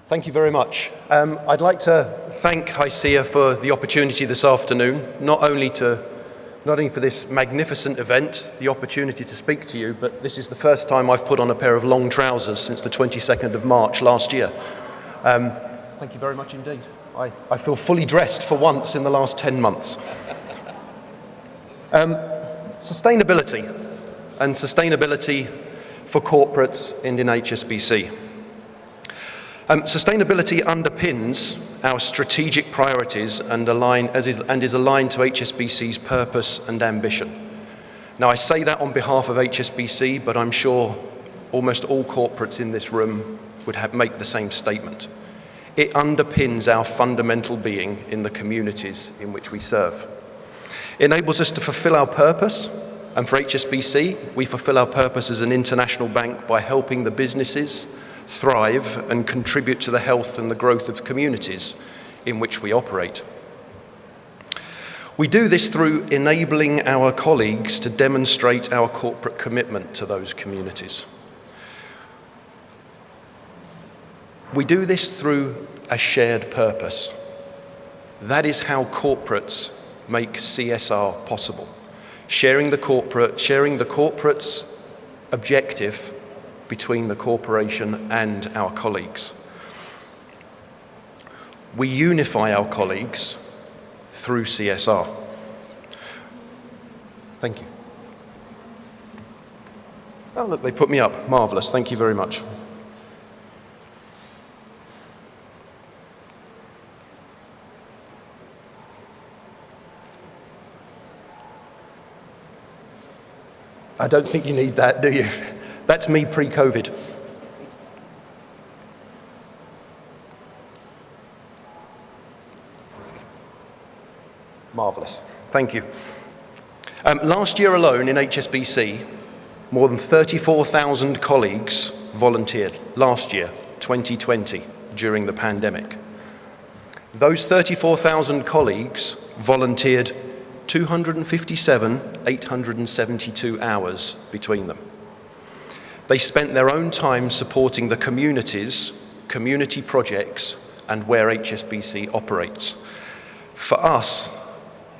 Thank you very much. I'd like to thank Hysea for the opportunity this afternoon, not only for this magnificent event, the opportunity to speak to you, but this is the first time I've put on a pair of long trousers since the 22nd of March last year. Thank you very much indeed. I feel fully dressed for once in the last 10 months. Sustainability for corporates and in HSBC. Sustainability underpins our strategic priorities and is aligned to HSBC's purpose and ambition. Now, I say that on behalf of HSBC, but I'm sure almost all corporates in this room would make the same statement. It underpins our fundamental being in the communities in which we serve. It enables us to fulfill our purpose, and for HSBC, we fulfill our purpose as an international bank by helping the businesses thrive and contribute to the health and the growth of communities in which we operate. We do this through enabling our colleagues to demonstrate our corporate commitment to those communities. We do this through a shared purpose. That is how corporates make CSR possible. Sharing the corporate's objective between the corporation and our colleagues. We unify our colleagues through CSR. Thank you. Oh, look, they put me up. Marvellous. Thank you very much. I don't think you need that, do you? That's me pre-COVID. Marvellous. Thank you. Last year alone in HSBC, more than 34,000 colleagues volunteered. Last year, 2020, during the pandemic. Those 34,000 colleagues volunteered 872 hours between them. They spent their own time supporting the communities, community projects, and where HSBC operates. For us,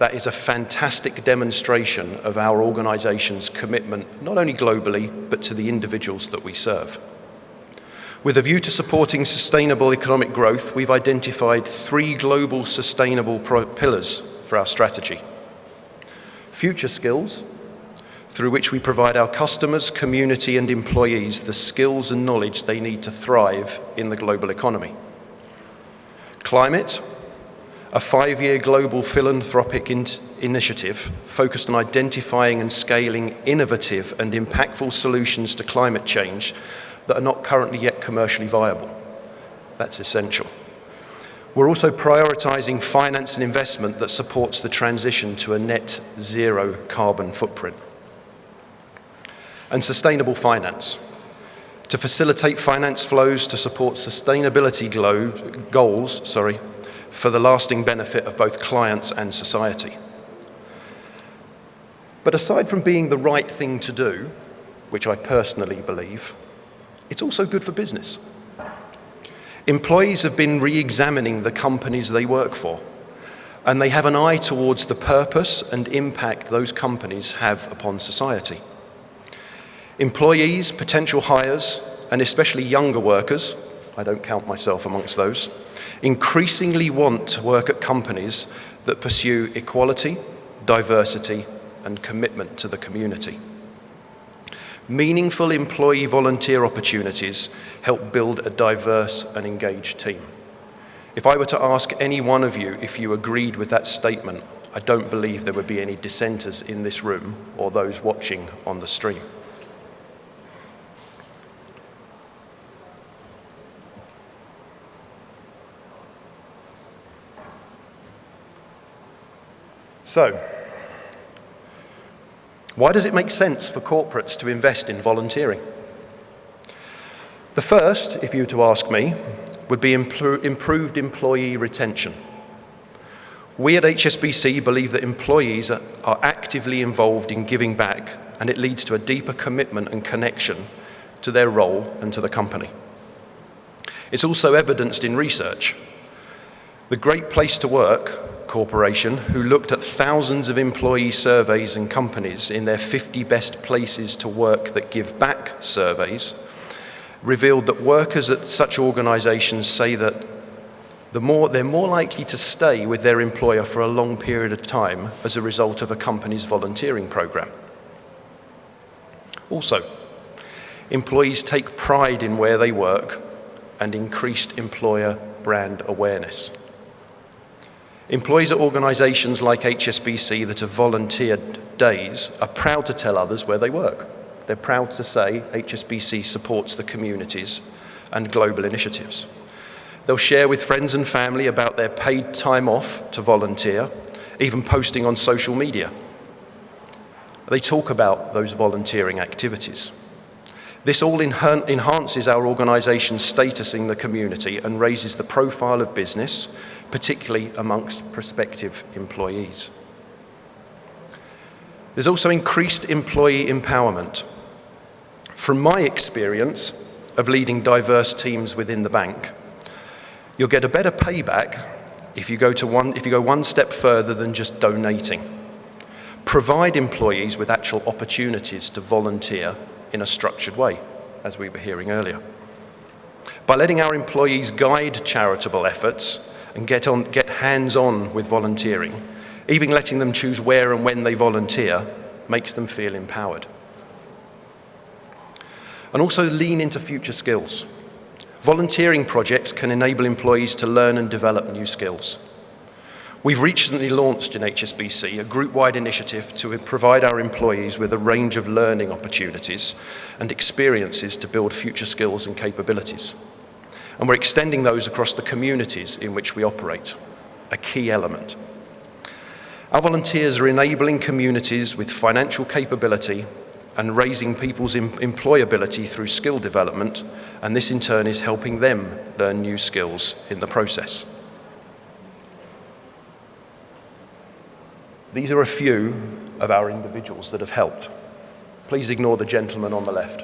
that is a fantastic demonstration of our organisation's commitment, not only globally, but to the individuals that we serve. With a view to supporting sustainable economic growth, we've identified 3 global sustainable pillars for our strategy. Future skills, through which we provide our customers, community and employees the skills and knowledge they need to thrive in the global economy. Climate, a 5-year global philanthropic initiative focused on identifying and scaling innovative and impactful solutions to climate change that are not currently yet commercially viable. That's essential. We're also prioritising finance and investment that supports the transition to a net zero carbon footprint. And sustainable finance, to facilitate finance flows to support sustainability goals for the lasting benefit of both clients and society. But aside from being the right thing to do, which I personally believe, it's also good for business. Employees have been re-examining the companies they work for, and they have an eye towards the purpose and impact those companies have upon society. Employees, potential hires, and especially younger workers, I don't count myself amongst those, increasingly want to work at companies that pursue equality, diversity, and commitment to the community. Meaningful employee volunteer opportunities help build a diverse and engaged team. If I were to ask any one of you if you agreed with that statement, I don't believe there would be any dissenters in this room or those watching on the stream. So, why does it make sense for corporates to invest in volunteering? The first, if you were to ask me, would be improved employee retention. We at HSBC believe that employees are actively involved in giving back, and it leads to a deeper commitment and connection to their role and to the company. It's also evidenced in research. The Great Place to Work Corporation, who looked at thousands of employee surveys and companies in their 50 best places to work that give back surveys, revealed that workers at such organisations say that they're more likely to stay with their employer for a long period of time as a result of a company's volunteering programme. Also, employees take pride in where they work and increased employer brand awareness. Employees at organisations like HSBC that have volunteered days are proud to tell others where they work. They're proud to say HSBC supports the communities and global initiatives. They'll share with friends and family about their paid time off to volunteer, even posting on social media. They talk about those volunteering activities. This all enhances our organisation's status in the community and raises the profile of business, particularly amongst prospective employees. There's also increased employee empowerment. From my experience of leading diverse teams within the bank, you'll get a better payback if you go one step further than just donating. Provide employees with actual opportunities to volunteer in a structured way, as we were hearing earlier. By letting our employees guide charitable efforts and get hands-on with volunteering, even letting them choose where and when they volunteer makes them feel empowered. And also lean into future skills. Volunteering projects can enable employees to learn and develop new skills. We've recently launched in HSBC a group-wide initiative to provide our employees with a range of learning opportunities and experiences to build future skills and capabilities. And we're extending those across the communities in which we operate, a key element. Our volunteers are enabling communities with financial capability and raising people's employability through skill development, and this in turn is helping them learn new skills in the process. These are a few of our individuals that have helped. Please ignore the gentleman on the left.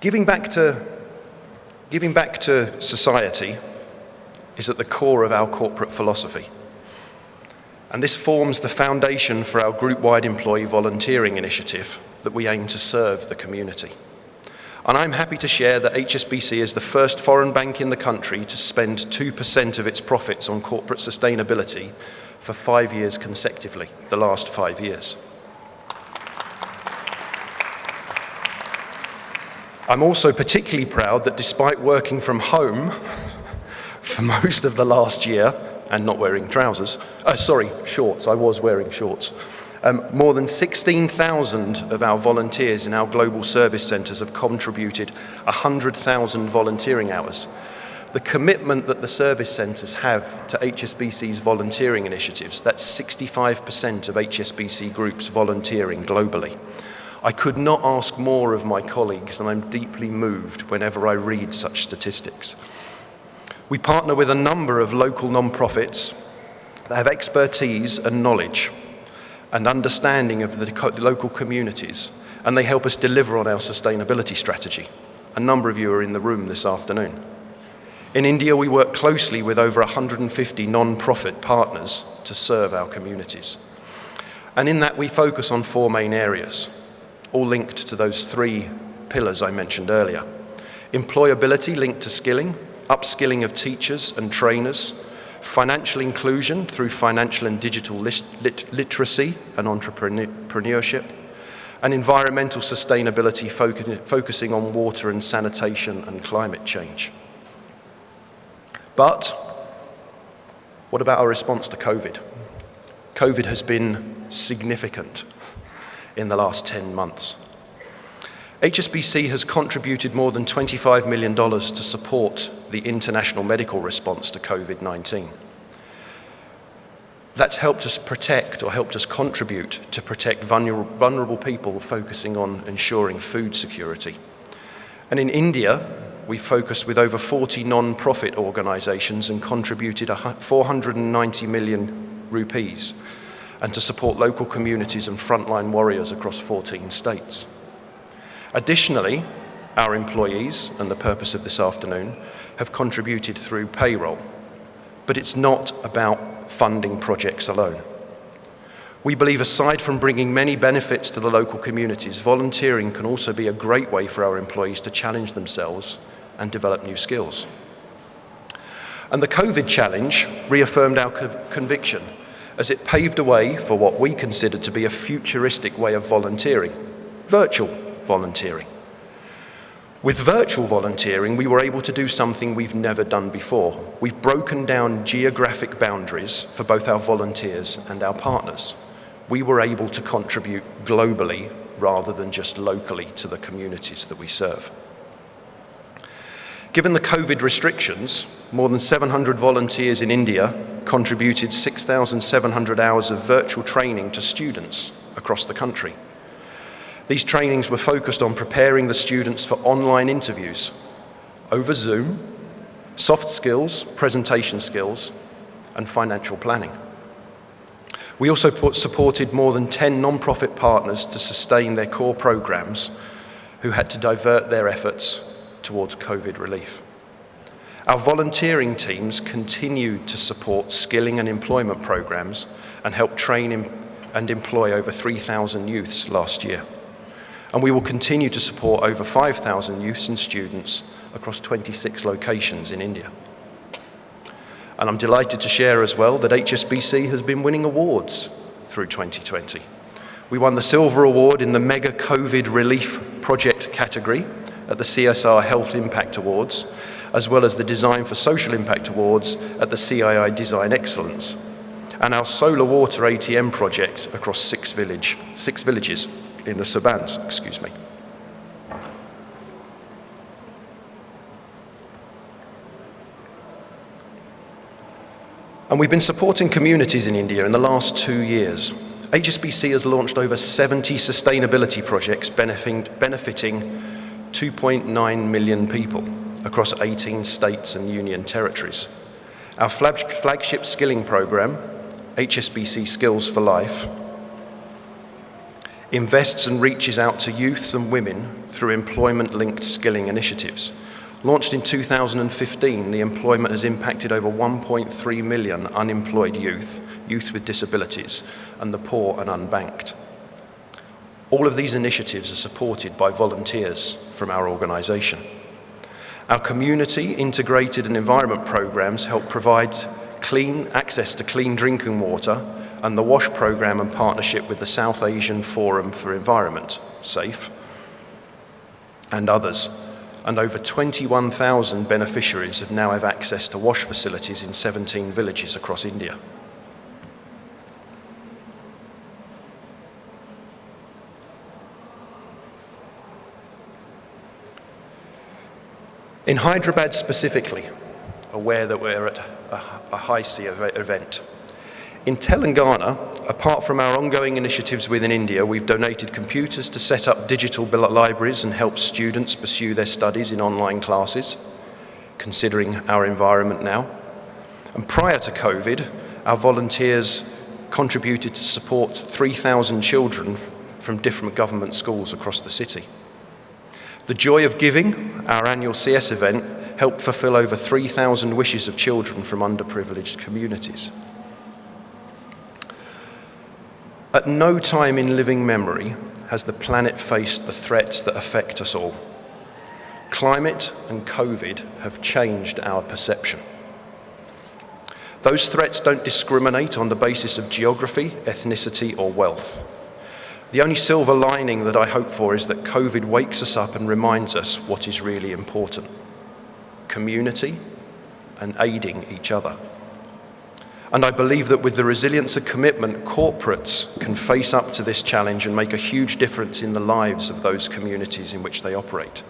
Giving back to society is at the core of our corporate philosophy. And this forms the foundation for our group-wide employee volunteering initiative that we aim to serve the community. And I'm happy to share that HSBC is the first foreign bank in the country to spend 2% of its profits on corporate sustainability for 5 years consecutively, the last 5 years. I'm also particularly proud that despite working from home for most of the last year and not wearing shorts, I was wearing shorts. More than 16,000 of our volunteers in our global service centres have contributed 100,000 volunteering hours. The commitment that the service centres have to HSBC's volunteering initiatives, that's 65% of HSBC groups volunteering globally. I could not ask more of my colleagues, and I'm deeply moved whenever I read such statistics. We partner with a number of local non-profits that have expertise and knowledge and understanding of the local communities, and they help us deliver on our sustainability strategy. A number of you are in the room this afternoon. In India, we work closely with over 150 non-profit partners to serve our communities. And in that, we focus on 4 main areas, all linked to those 3 pillars I mentioned earlier. Employability linked to skilling, upskilling of teachers and trainers, financial inclusion through financial and digital literacy and entrepreneurship, and environmental sustainability focusing on water and sanitation and climate change. But what about our response to COVID? COVID has been significant in the last 10 months. HSBC has contributed more than $25 million to support the international medical response to COVID-19. That's helped us contribute to protect vulnerable people, focusing on ensuring food security. And in India, we focused with over 40 non-profit organisations and contributed 490 million rupees. and to support local communities and frontline warriors across 14 states. Additionally, our employees, and the purpose of this afternoon, have contributed through payroll, but it's not about funding projects alone. We believe aside from bringing many benefits to the local communities, volunteering can also be a great way for our employees to challenge themselves and develop new skills. And the COVID challenge reaffirmed our conviction as it paved a way for what we considered to be a futuristic way of volunteering, virtual volunteering. With virtual volunteering, we were able to do something we've never done before. We've broken down geographic boundaries for both our volunteers and our partners. We were able to contribute globally rather than just locally to the communities that we serve. Given the COVID restrictions, more than 700 volunteers in India contributed 6,700 hours of virtual training to students across the country. These trainings were focused on preparing the students for online interviews over Zoom, soft skills, presentation skills, and financial planning. We also supported more than 10 non-profit partners to sustain their core programs who had to divert their efforts towards COVID relief. Our volunteering teams continued to support skilling and employment programs and helped train and employ over 3,000 youths last year. And we will continue to support over 5,000 youths and students across 26 locations in India. And I'm delighted to share as well that HSBC has been winning awards through 2020. We won the Silver Award in the Mega COVID Relief Project category at the CSR Health Impact Awards, as well as the Design for Social Impact Awards at the CII Design Excellence, and our solar water ATM project across six villages in the Sabans, And we've been supporting communities in India in the last 2 years. HSBC has launched over 70 sustainability projects benefiting 2.9 million people across 18 states and union territories. Our flagship skilling program, HSBC Skills for Life, invests and reaches out to youths and women through employment-linked skilling initiatives. Launched in 2015, the employment has impacted over 1.3 million unemployed youth with disabilities, and the poor and unbanked. All of these initiatives are supported by volunteers from our organisation. Our community integrated and environment programs help provide access to clean drinking water, and the WASH program in partnership with the South Asian Forum for Environment, SAFE, and others. And over 21,000 beneficiaries now have access to WASH facilities in 17 villages across India. In Hyderabad specifically, aware that we're at a Hysea event. In Telangana, apart from our ongoing initiatives within India, we've donated computers to set up digital libraries and help students pursue their studies in online classes, considering our environment now. And prior to COVID, our volunteers contributed to support 3,000 children from different government schools across the city. The Joy of Giving, our annual CS event, helped fulfill over 3,000 wishes of children from underprivileged communities. At no time in living memory has the planet faced the threats that affect us all. Climate and COVID have changed our perception. Those threats don't discriminate on the basis of geography, ethnicity, or wealth. The only silver lining that I hope for is that COVID wakes us up and reminds us what is really important: community and aiding each other. And I believe that with the resilience and commitment, corporates can face up to this challenge and make a huge difference in the lives of those communities in which they operate.